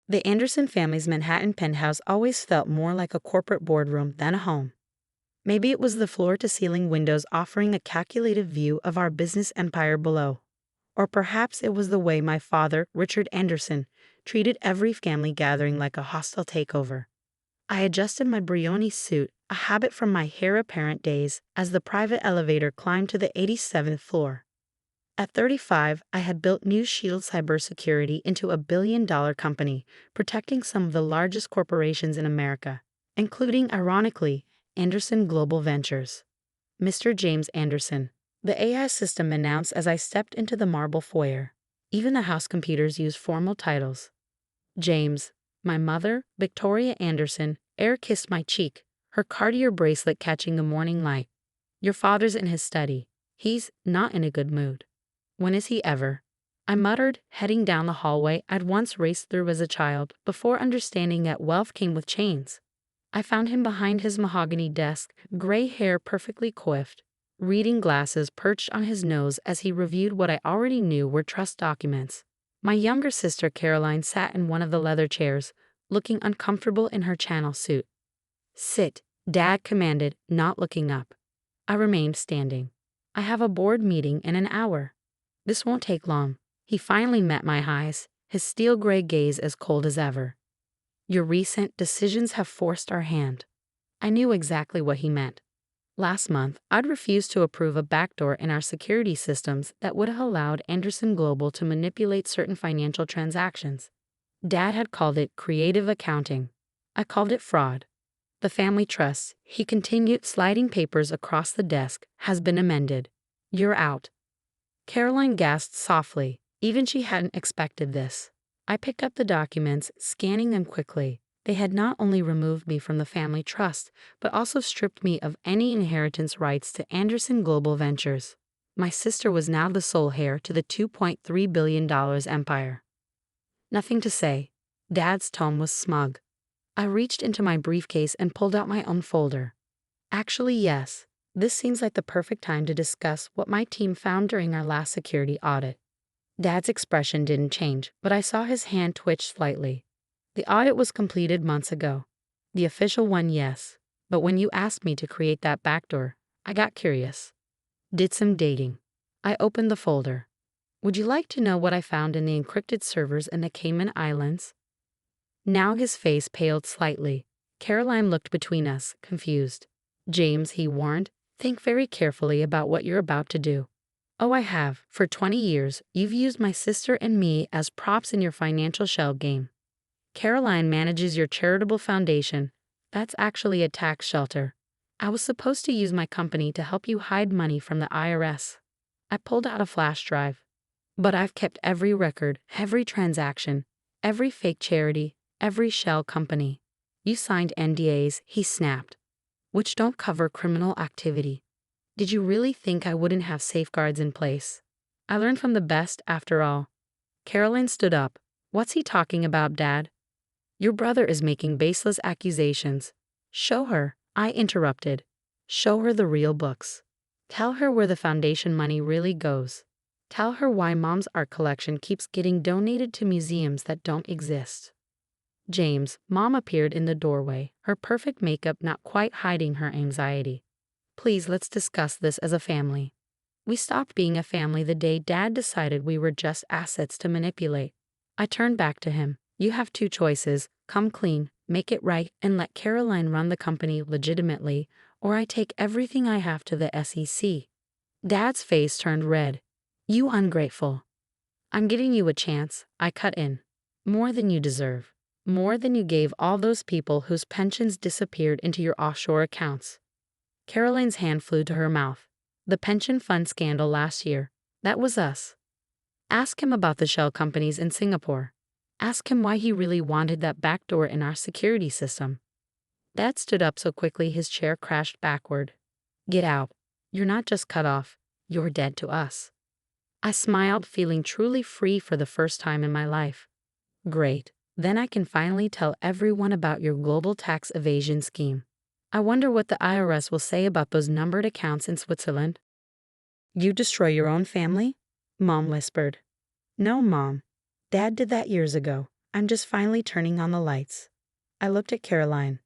The Anderson family's Manhattan penthouse always felt more like a corporate boardroom than a home. Maybe it was the floor-to-ceiling windows offering a calculated view of our business empire below. Or perhaps it was the way my father, Richard Anderson, treated every family gathering like a hostile takeover. I adjusted my Brioni suit, a habit from my heir apparent days, as the private elevator climbed to the 87th floor. At 35, I had built New Shield Cybersecurity into a billion-dollar company, protecting some of the largest corporations in America, including, ironically, Anderson Global Ventures. Mr. James Anderson, the AI system announced as I stepped into the marble foyer. Even the house computers use formal titles. James, my mother, Victoria Anderson, air-kissed my cheek, her Cartier bracelet catching the morning light. Your father's in his study. He's not in a good mood. When is he ever? I muttered, heading down the hallway I'd once raced through as a child, before understanding that wealth came with chains. I found him behind his mahogany desk, gray hair perfectly coiffed, reading glasses perched on his nose as he reviewed what I already knew were trust documents. My younger sister Caroline sat in one of the leather chairs, looking uncomfortable in her Channel suit. Sit, Dad commanded, not looking up. I remained standing. I have a board meeting in an hour. This won't take long. He finally met my eyes, his steel gray gaze as cold as ever. Your recent decisions have forced our hand. I knew exactly what he meant. Last month, I'd refused to approve a backdoor in our security systems that would have allowed Anderson Global to manipulate certain financial transactions. Dad had called it creative accounting. I called it fraud. The family trust, he continued, sliding papers across the desk, has been amended. You're out. Caroline gasped softly. Even she hadn't expected this. I picked up the documents, scanning them quickly. They had not only removed me from the family trust, but also stripped me of any inheritance rights to Anderson Global Ventures. My sister was now the sole heir to the $2.3 billion empire. Nothing to say. Dad's tone was smug. I reached into my briefcase and pulled out my own folder. Actually, yes. This seems like the perfect time to discuss what my team found during our last security audit. Dad's expression didn't change, but I saw his hand twitch slightly. The audit was completed months ago. The official one, yes. But when you asked me to create that backdoor, I got curious. Did some digging. I opened the folder. Would you like to know what I found in the encrypted servers in the Cayman Islands? Now his face paled slightly. Caroline looked between us, confused. James, he warned, think very carefully about what you're about to do. Oh, I have. For 20 years, you've used my sister and me as props in your financial shell game. Caroline manages your charitable foundation. That's actually a tax shelter. I was supposed to use my company to help you hide money from the IRS. I pulled out a flash drive. But I've kept every record, every transaction, every fake charity, every shell company. You signed NDAs, he snapped, which don't cover criminal activity. Did you really think I wouldn't have safeguards in place? I learned from the best, after all. Caroline stood up. What's he talking about, Dad? Your brother is making baseless accusations. Show her, I interrupted. Show her the real books. Tell her where the foundation money really goes. Tell her why Mom's art collection keeps getting donated to museums that don't exist. James, Mom appeared in the doorway, her perfect makeup not quite hiding her anxiety. Please, let's discuss this as a family. We stopped being a family the day Dad decided we were just assets to manipulate. I turned back to him. You have two choices. Come clean, make it right, and let Caroline run the company legitimately, or I take everything I have to the SEC. Dad's face turned red. You ungrateful. I'm giving you a chance, I cut in. More than you deserve. More than you gave all those people whose pensions disappeared into your offshore accounts. Caroline's hand flew to her mouth. The pension fund scandal last year. That was us. Ask him about the shell companies in Singapore. Ask him why he really wanted that backdoor in our security system. Dad stood up so quickly his chair crashed backward. Get out. You're not just cut off. You're dead to us. I smiled, feeling truly free for the first time in my life. Great. Then I can finally tell everyone about your global tax evasion scheme. I wonder what the IRS will say about those numbered accounts in Switzerland. You destroy your own family? Mom whispered. No, Mom. Dad did that years ago. I'm just finally turning on the lights. I looked at Caroline.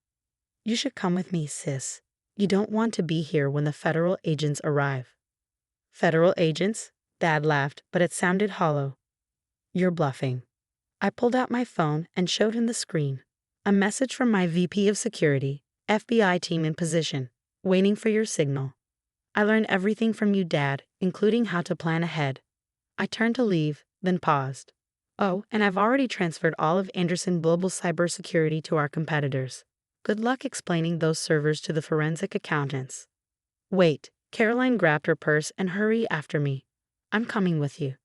You should come with me, sis. You don't want to be here when the federal agents arrive. Federal agents? Dad laughed, but it sounded hollow. You're bluffing. I pulled out my phone and showed him the screen. A message from my VP of Security, FBI team in position, waiting for your signal. I learned everything from you, Dad, including how to plan ahead. I turned to leave, then paused. Oh, and I've already transferred all of Anderson Global cybersecurity to our competitors. Good luck explaining those servers to the forensic accountants. Wait, Caroline grabbed her purse and hurried after me. I'm coming with you.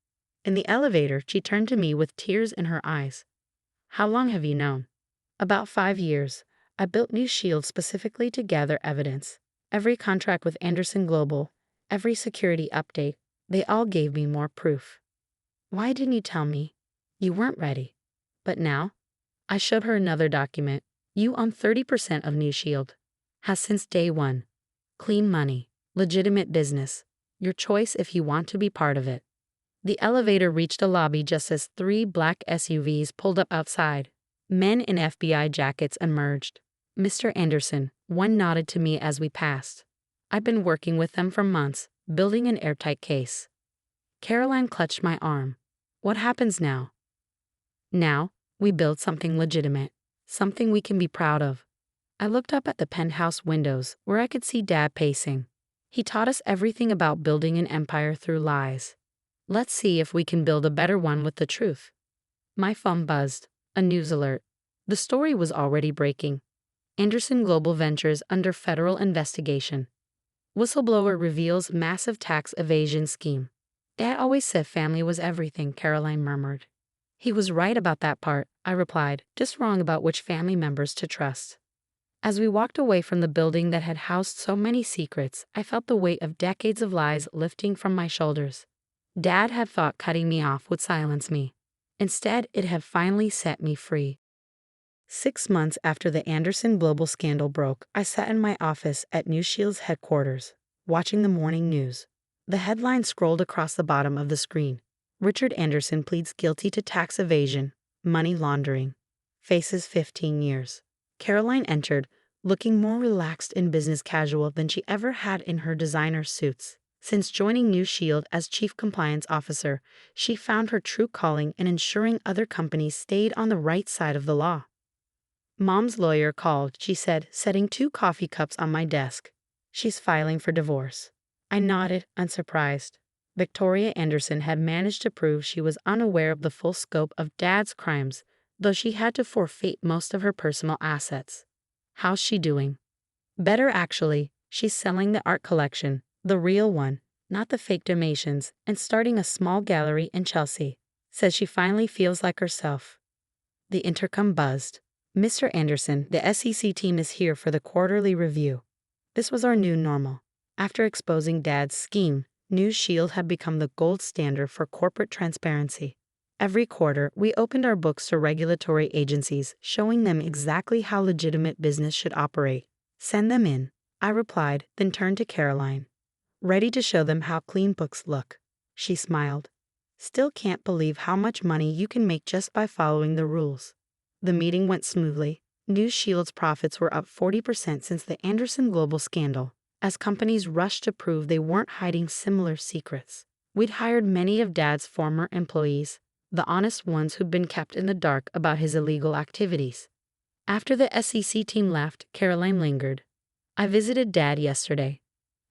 In the elevator, she turned to me with tears in her eyes. How long have you known? About 5 years. I built New Shield specifically to gather evidence. Every contract with Anderson Global, every security update, they all gave me more proof. Why didn't you tell me? You weren't ready. But now? I showed her another document. You own 30% of New Shield. Has since day one. Clean money. Legitimate business. Your choice if you want to be part of it. The elevator reached a lobby just as 3 black SUVs pulled up outside. Men in FBI jackets emerged. Mr. Anderson, one nodded to me as we passed. I've been working with them for months, building an airtight case. Caroline clutched my arm. What happens now? Now, we build something legitimate, something we can be proud of. I looked up at the penthouse windows where I could see Dad pacing. He taught us everything about building an empire through lies. Let's see if we can build a better one with the truth. My phone buzzed. A news alert. The story was already breaking. Anderson Global Ventures under federal investigation. Whistleblower reveals massive tax evasion scheme. Dad always said family was everything, Caroline murmured. He was right about that part, I replied, just wrong about which family members to trust. As we walked away from the building that had housed so many secrets, I felt the weight of decades of lies lifting from my shoulders. Dad had thought cutting me off would silence me. Instead, it had finally set me free. 6 months after the Anderson Global scandal broke, I sat in my office at New Shield's headquarters, watching the morning news. The headline scrolled across the bottom of the screen. Richard Anderson pleads guilty to tax evasion, money laundering. Faces 15 years. Caroline entered, looking more relaxed and business casual than she ever had in her designer suits. Since joining New Shield as Chief Compliance Officer, she found her true calling in ensuring other companies stayed on the right side of the law. Mom's lawyer called, she said, setting 2 coffee cups on my desk. She's filing for divorce. I nodded, unsurprised. Victoria Anderson had managed to prove she was unaware of the full scope of Dad's crimes, though she had to forfeit most of her personal assets. How's she doing? Better, actually. She's selling the art collection. The real one, not the fake donations, and starting a small gallery in Chelsea. Says she finally feels like herself. The intercom buzzed. Mr. Anderson, the SEC team is here for the quarterly review. This was our new normal. After exposing Dad's scheme, New Shield had become the gold standard for corporate transparency. Every quarter, we opened our books to regulatory agencies, showing them exactly how legitimate business should operate. Send them in, I replied, then turned to Caroline. Ready to show them how clean books look. She smiled. Still can't believe how much money you can make just by following the rules. The meeting went smoothly. New Shield's profits were up 40% since the Anderson Global scandal, as companies rushed to prove they weren't hiding similar secrets. We'd hired many of Dad's former employees, the honest ones who'd been kept in the dark about his illegal activities. After the SEC team left, Caroline lingered. I visited Dad yesterday.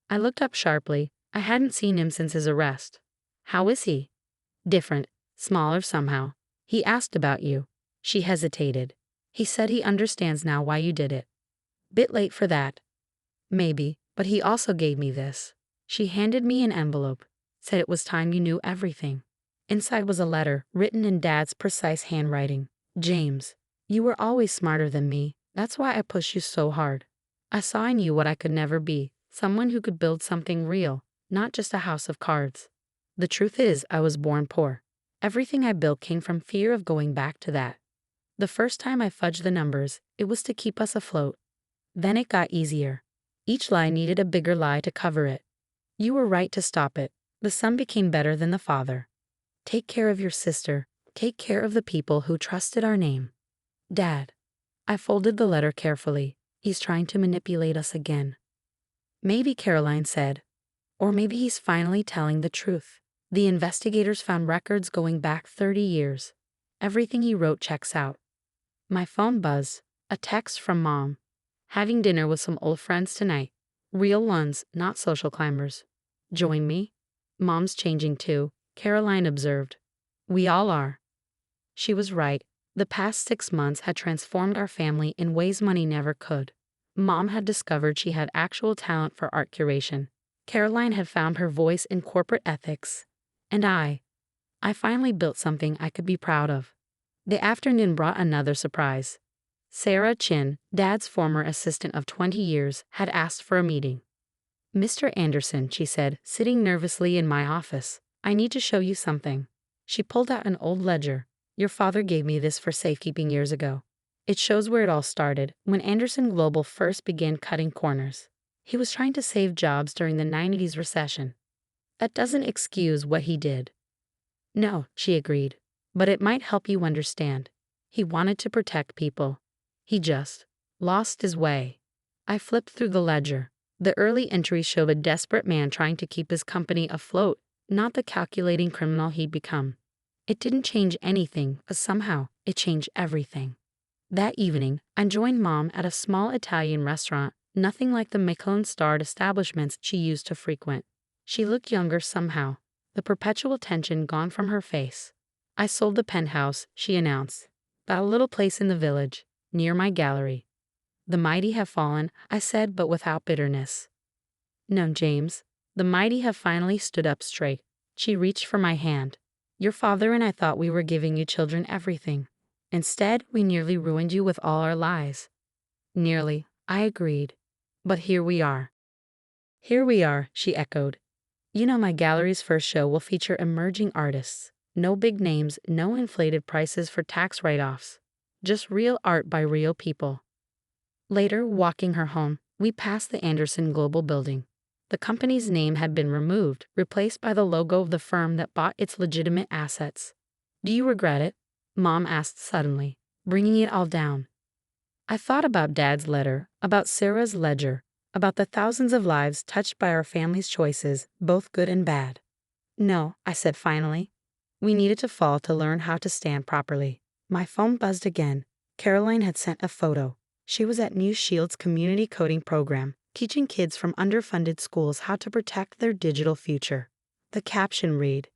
I looked up sharply. I hadn't seen him since his arrest. How is he? Different, smaller somehow. He asked about you. She hesitated. He said he understands now why you did it. Bit late for that. Maybe, but he also gave me this. She handed me an envelope. Said it was time you knew everything. Inside was a letter, written in Dad's precise handwriting. James, you were always smarter than me. That's why I pushed you so hard. I saw in you what I could never be. Someone who could build something real, not just a house of cards. The truth is, I was born poor. Everything I built came from fear of going back to that. The first time I fudged the numbers, it was to keep us afloat. Then it got easier. Each lie needed a bigger lie to cover it. You were right to stop it. The son became better than the father. Take care of your sister. Take care of the people who trusted our name. Dad. I folded the letter carefully. He's trying to manipulate us again. Maybe, Caroline said. Or maybe he's finally telling the truth. The investigators found records going back 30 years. Everything he wrote checks out. My phone buzzed. A text from Mom. Having dinner with some old friends tonight. Real ones, not social climbers. Join me? Mom's changing too, Caroline observed. We all are. She was right. The past 6 months had transformed our family in ways money never could. Mom had discovered she had actual talent for art curation. Caroline had found her voice in corporate ethics. And I finally built something I could be proud of. The afternoon brought another surprise. Sarah Chin, Dad's former assistant of 20 years, had asked for a meeting. Mr. Anderson, she said, sitting nervously in my office, I need to show you something. She pulled out an old ledger. Your father gave me this for safekeeping years ago. It shows where it all started, when Anderson Global first began cutting corners. He was trying to save jobs during the 90s recession. That doesn't excuse what he did. No, she agreed, but it might help you understand. He wanted to protect people. He just lost his way. I flipped through the ledger. The early entries showed a desperate man trying to keep his company afloat, not the calculating criminal he'd become. It didn't change anything, but somehow it changed everything. That evening, I joined Mom at a small Italian restaurant, nothing like the Michelin-starred establishments she used to frequent. She looked younger somehow, the perpetual tension gone from her face. I sold the penthouse, she announced. That little place in the village, near my gallery. The mighty have fallen, I said, but without bitterness. No, James. The mighty have finally stood up straight. She reached for my hand. Your father and I thought we were giving you children everything. Instead, we nearly ruined you with all our lies. Nearly, I agreed. But here we are. Here we are, she echoed. You know, my gallery's first show will feature emerging artists. No big names, no inflated prices for tax write-offs. Just real art by real people. Later, walking her home, we passed the Anderson Global building. The company's name had been removed, replaced by the logo of the firm that bought its legitimate assets. Do you regret it? Mom asked suddenly, bringing it all down. I thought about Dad's letter, about Sarah's ledger, about the thousands of lives touched by our family's choices, both good and bad. No, I said finally. We needed to fall to learn how to stand properly. My phone buzzed again. Caroline had sent a photo. She was at New Shield's community coding program, teaching kids from underfunded schools how to protect their digital future. The caption read,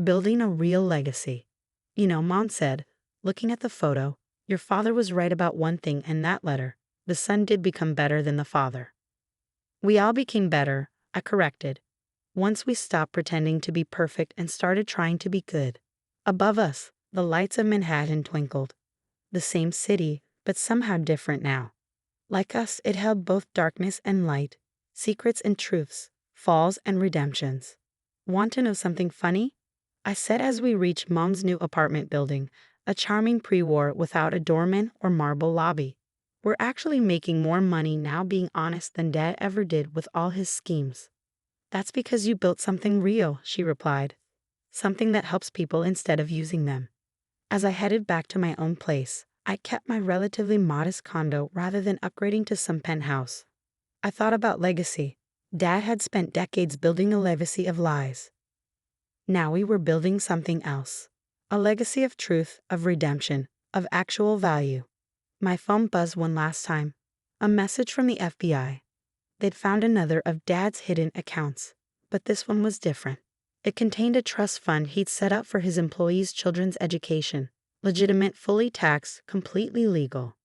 Building a Real Legacy. You know, Mom said, looking at the photo, your father was right about one thing in that letter. The son did become better than the father. We all became better, I corrected. Once we stopped pretending to be perfect and started trying to be good. Above us, the lights of Manhattan twinkled. The same city, but somehow different now. Like us, it held both darkness and light, secrets and truths, falls and redemptions. Want to know something funny? I said as we reached Mom's new apartment building, a charming pre-war without a doorman or marble lobby. We're actually making more money now being honest than Dad ever did with all his schemes. That's because you built something real, she replied. Something that helps people instead of using them. As I headed back to my own place, I kept my relatively modest condo rather than upgrading to some penthouse. I thought about legacy. Dad had spent decades building a legacy of lies. Now we were building something else. A legacy of truth, of redemption, of actual value. My phone buzzed one last time. A message from the FBI. They'd found another of Dad's hidden accounts, but this one was different. It contained a trust fund he'd set up for his employees' children's education. Legitimate, fully taxed, completely legal.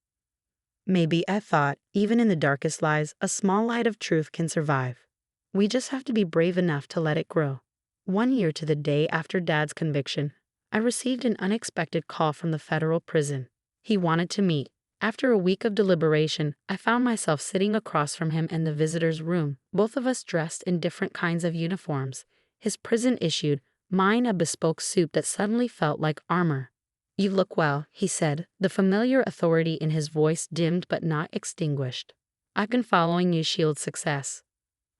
Maybe, I thought, even in the darkest lies, a small light of truth can survive. We just have to be brave enough to let it grow. 1 year to the day after Dad's conviction, I received an unexpected call from the federal prison. He wanted to meet. After a week of deliberation, I found myself sitting across from him in the visitor's room, both of us dressed in different kinds of uniforms. His prison-issued, mine a bespoke suit that suddenly felt like armor. You look well, he said, the familiar authority in his voice dimmed but not extinguished. I've been following New Shield's success.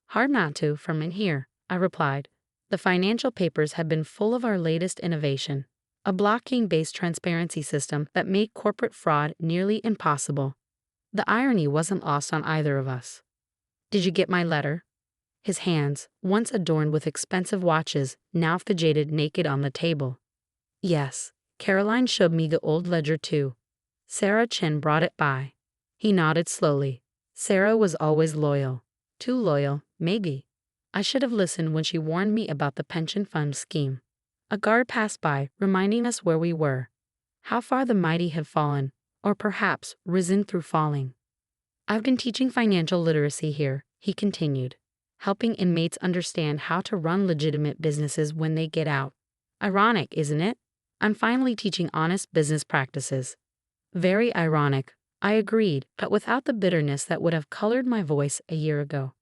Hard not to, from in here, I replied. The financial papers had been full of our latest innovation. a blockchain-based transparency system that made corporate fraud nearly impossible. The irony wasn't lost on either of us. Did you get my letter? His hands, once adorned with expensive watches, now fidgeted naked on the table. Yes, Caroline showed me the old ledger too. Sarah Chin brought it by. He nodded slowly. Sarah was always loyal. Too loyal, maybe. I should have listened when she warned me about the pension fund scheme. A guard passed by, reminding us where we were. How far the mighty have fallen, or perhaps risen through falling. I've been teaching financial literacy here, he continued, helping inmates understand how to run legitimate businesses when they get out. Ironic, isn't it? I'm finally teaching honest business practices. Very ironic, I agreed, but without the bitterness that would have colored my voice a year ago.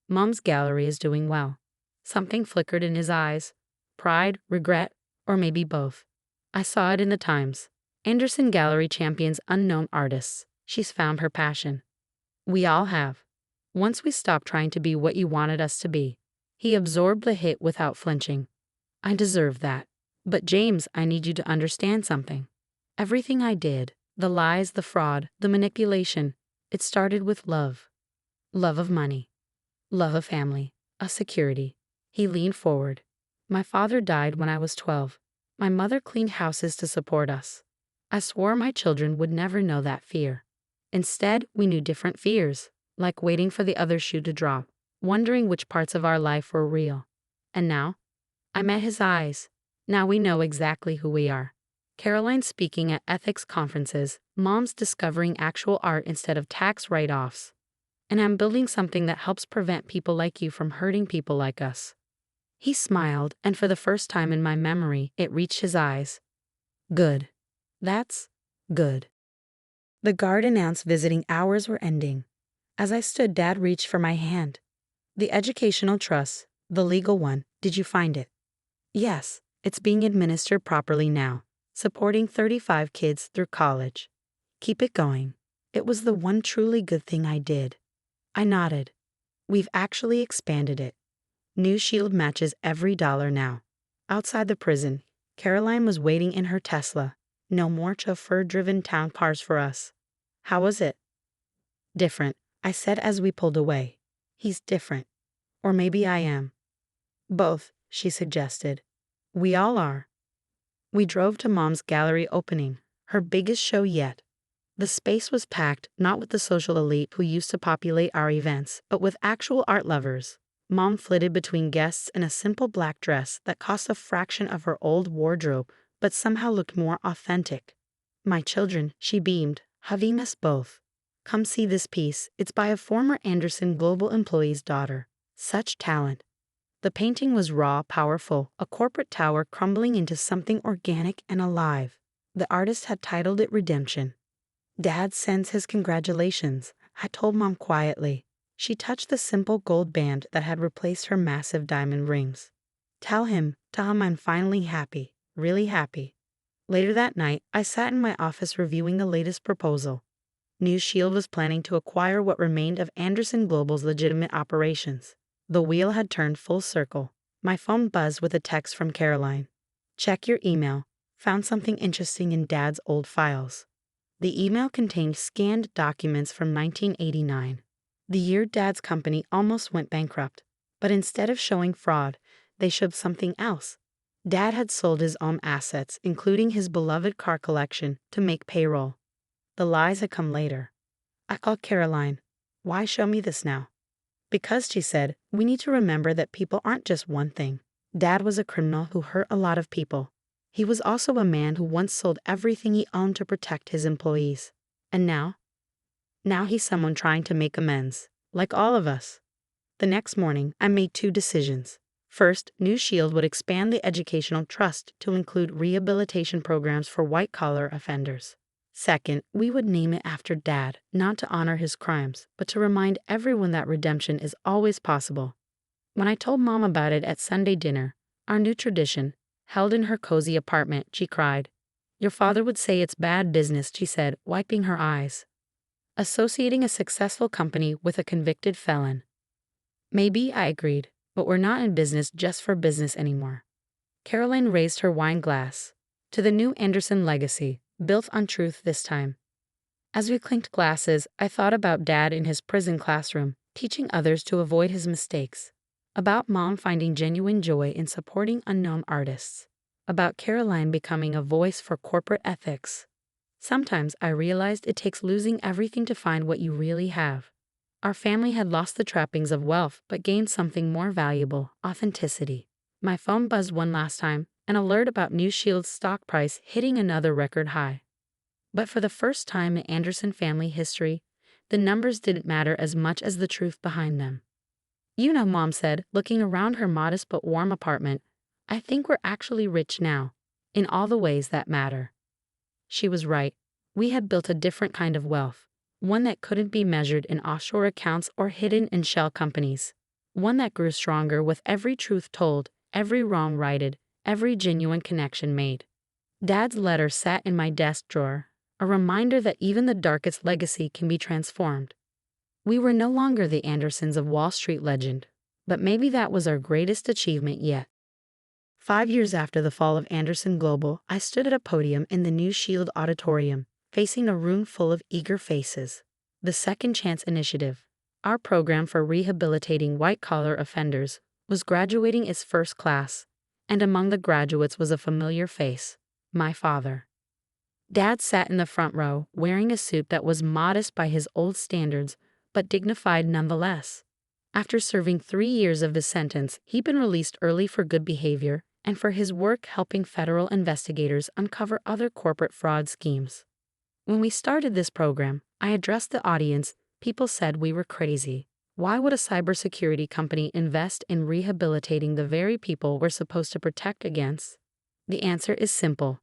Mom's gallery is doing well. Something flickered in his eyes. Pride, regret, or maybe both. I saw it in the Times. Anderson Gallery champions unknown artists. She's found her passion. We all have. Once we stopped trying to be what you wanted us to be. He absorbed the hit without flinching. I deserve that. But James, I need you to understand something. Everything I did, the lies, the fraud, the manipulation, it started with love. Love of money. Love of family. A security. He leaned forward. My father died when I was 12. My mother cleaned houses to support us. I swore my children would never know that fear. Instead, we knew different fears, like waiting for the other shoe to drop, wondering which parts of our life were real. And now? I met his eyes. Now we know exactly who we are. Caroline speaking at ethics conferences, Mom's discovering actual art instead of tax write-offs. And I'm building something that helps prevent people like you from hurting people like us. He smiled, and for the first time in my memory, it reached his eyes. Good. That's good. The guard announced visiting hours were ending. As I stood, Dad reached for my hand. The educational trust, the legal one, did you find it? Yes, it's being administered properly now, supporting 35 kids through college. Keep it going. It was the one truly good thing I did. I nodded. We've actually expanded it. New Shield matches every dollar now. Outside the prison, Caroline was waiting in her Tesla. No more chauffeur-driven town cars for us. How was it? Different, I said as we pulled away. He's different. Or maybe I am. Both, she suggested. We all are. We drove to Mom's gallery opening, her biggest show yet. The space was packed not with the social elite who used to populate our events, but with actual art lovers. Mom flitted between guests in a simple black dress that cost a fraction of her old wardrobe, but somehow looked more authentic. My children, she beamed, hugging us both. Come see this piece. It's by a former Anderson Global employee's daughter. Such talent. The painting was raw, powerful, a corporate tower crumbling into something organic and alive. The artist had titled it Redemption. Dad sends his congratulations, I told Mom quietly. She touched the simple gold band that had replaced her massive diamond rings. Tell him I'm finally happy, really happy. Later that night, I sat in my office reviewing the latest proposal. New Shield was planning to acquire what remained of Anderson Global's legitimate operations. The wheel had turned full circle. My phone buzzed with a text from Caroline. Check your email. Found something interesting in Dad's old files. The email contained scanned documents from 1989. The year Dad's company almost went bankrupt. But instead of showing fraud, they showed something else. Dad had sold his own assets, including his beloved car collection, to make payroll. The lies had come later. I called Caroline. Why show me this now? Because, she said, we need to remember that people aren't just one thing. Dad was a criminal who hurt a lot of people. He was also a man who once sold everything he owned to protect his employees. And now? Now he's someone trying to make amends, like all of us. The next morning, I made two decisions. First, New Shield would expand the educational trust to include rehabilitation programs for white-collar offenders. Second, we would name it after Dad, not to honor his crimes, but to remind everyone that redemption is always possible. When I told Mom about it at Sunday dinner, our new tradition, held in her cozy apartment, she cried. Your father would say it's bad business, she said, wiping her eyes. Associating a successful company with a convicted felon. Maybe, I agreed, but we're not in business just for business anymore. Caroline raised her wine glass. To the new Anderson legacy, built on truth this time. As we clinked glasses, I thought about Dad in his prison classroom, teaching others to avoid his mistakes. About Mom finding genuine joy in supporting unknown artists. About Caroline becoming a voice for corporate ethics. Sometimes I realized it takes losing everything to find what you really have. Our family had lost the trappings of wealth but gained something more valuable: authenticity. My phone buzzed one last time, an alert about New Shield's stock price hitting another record high. But for the first time in Anderson family history, the numbers didn't matter as much as the truth behind them. You know, Mom said, looking around her modest but warm apartment, I think we're actually rich now, in all the ways that matter. She was right. We had built a different kind of wealth, one that couldn't be measured in offshore accounts or hidden in shell companies, one that grew stronger with every truth told, every wrong righted, every genuine connection made. Dad's letter sat in my desk drawer, a reminder that even the darkest legacy can be transformed. We were no longer the Andersons of Wall Street legend, but maybe that was our greatest achievement yet. 5 years after the fall of Anderson Global, I stood at a podium in the New Shield Auditorium, facing a room full of eager faces. The Second Chance Initiative, our program for rehabilitating white-collar offenders, was graduating its first class, and among the graduates was a familiar face: my father. Dad sat in the front row, wearing a suit that was modest by his old standards, but dignified nonetheless. After serving 3 years of his sentence, he'd been released early for good behavior and for his work helping federal investigators uncover other corporate fraud schemes. When we started this program, I addressed the audience. People said we were crazy. Why would a cybersecurity company invest in rehabilitating the very people we're supposed to protect against? The answer is simple.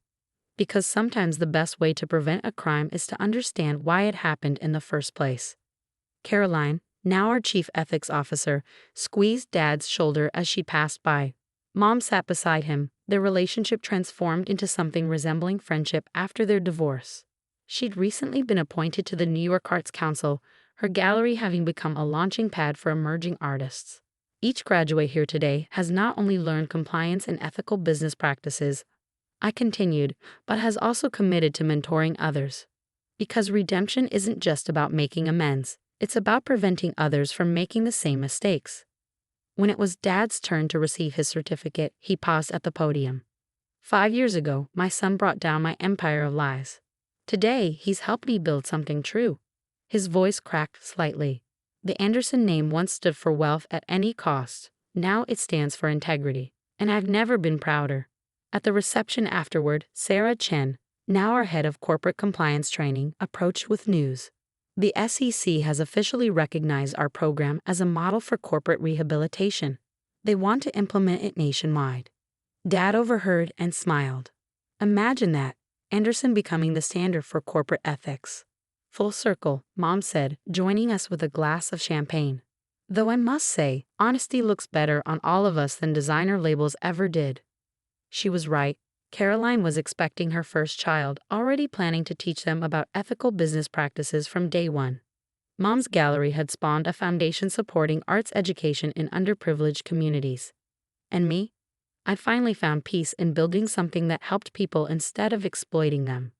Because sometimes the best way to prevent a crime is to understand why it happened in the first place. Caroline, now our chief ethics officer, squeezed Dad's shoulder as she passed by. Mom sat beside him, their relationship transformed into something resembling friendship after their divorce. She'd recently been appointed to the New York Arts Council, her gallery having become a launching pad for emerging artists. Each graduate here today has not only learned compliance and ethical business practices, I continued, but has also committed to mentoring others. Because redemption isn't just about making amends, it's about preventing others from making the same mistakes. When it was Dad's turn to receive his certificate, he paused at the podium. 5 years ago, my son brought down my empire of lies. Today, he's helped me build something true. His voice cracked slightly. The Anderson name once stood for wealth at any cost. Now it stands for integrity. And I've never been prouder. At the reception afterward, Sarah Chen, now our head of corporate compliance training, approached with news. The SEC has officially recognized our program as a model for corporate rehabilitation. They want to implement it nationwide. Dad overheard and smiled. Imagine that, Anderson becoming the standard for corporate ethics. Full circle, Mom said, joining us with a glass of champagne. Though I must say, honesty looks better on all of us than designer labels ever did. She was right. Caroline was expecting her first child, already planning to teach them about ethical business practices from day one. Mom's gallery had spawned a foundation supporting arts education in underprivileged communities. And me? I'd finally found peace in building something that helped people instead of exploiting them.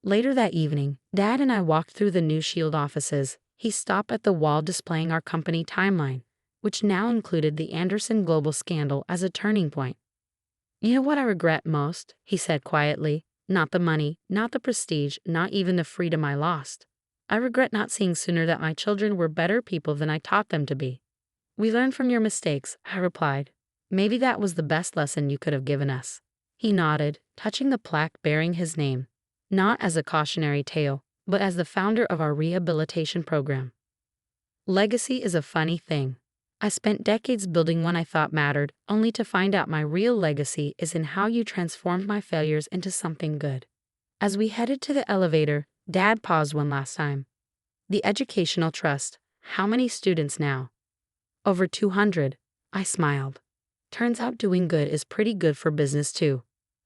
Later that evening, Dad and I walked through the New Shield offices. He stopped at the wall displaying our company timeline, which now included the Anderson Global scandal as a turning point. You know what I regret most? He said quietly. Not the money, not the prestige, not even the freedom I lost. I regret not seeing sooner that my children were better people than I taught them to be. We learned from your mistakes, I replied. Maybe that was the best lesson you could have given us. He nodded, touching the plaque bearing his name, not as a cautionary tale, but as the founder of our rehabilitation program. Legacy is a funny thing. I spent decades building one I thought mattered, only to find out my real legacy is in how you transformed my failures into something good. As we headed to the elevator, Dad paused one last time. The Educational Trust, how many students now? Over 200, I smiled. Turns out doing good is pretty good for business too.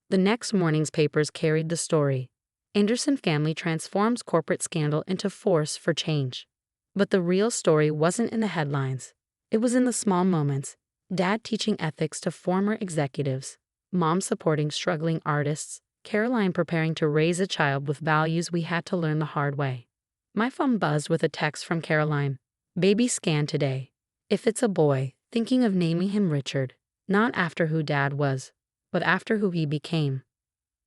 The next morning's papers carried the story. Anderson family transforms corporate scandal into force for change. But the real story wasn't in the headlines. It was in the small moments. Dad teaching ethics to former executives, Mom supporting struggling artists, Caroline preparing to raise a child with values we had to learn the hard way. My phone buzzed with a text from Caroline. Baby scan today. If it's a boy, thinking of naming him Richard, not after who Dad was, but after who he became.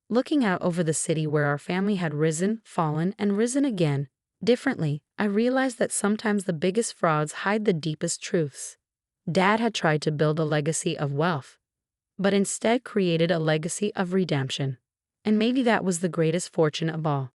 Looking out over the city where our family had risen, fallen, and risen again, differently, I realized that sometimes the biggest frauds hide the deepest truths. Dad had tried to build a legacy of wealth, but instead created a legacy of redemption. And maybe that was the greatest fortune of all.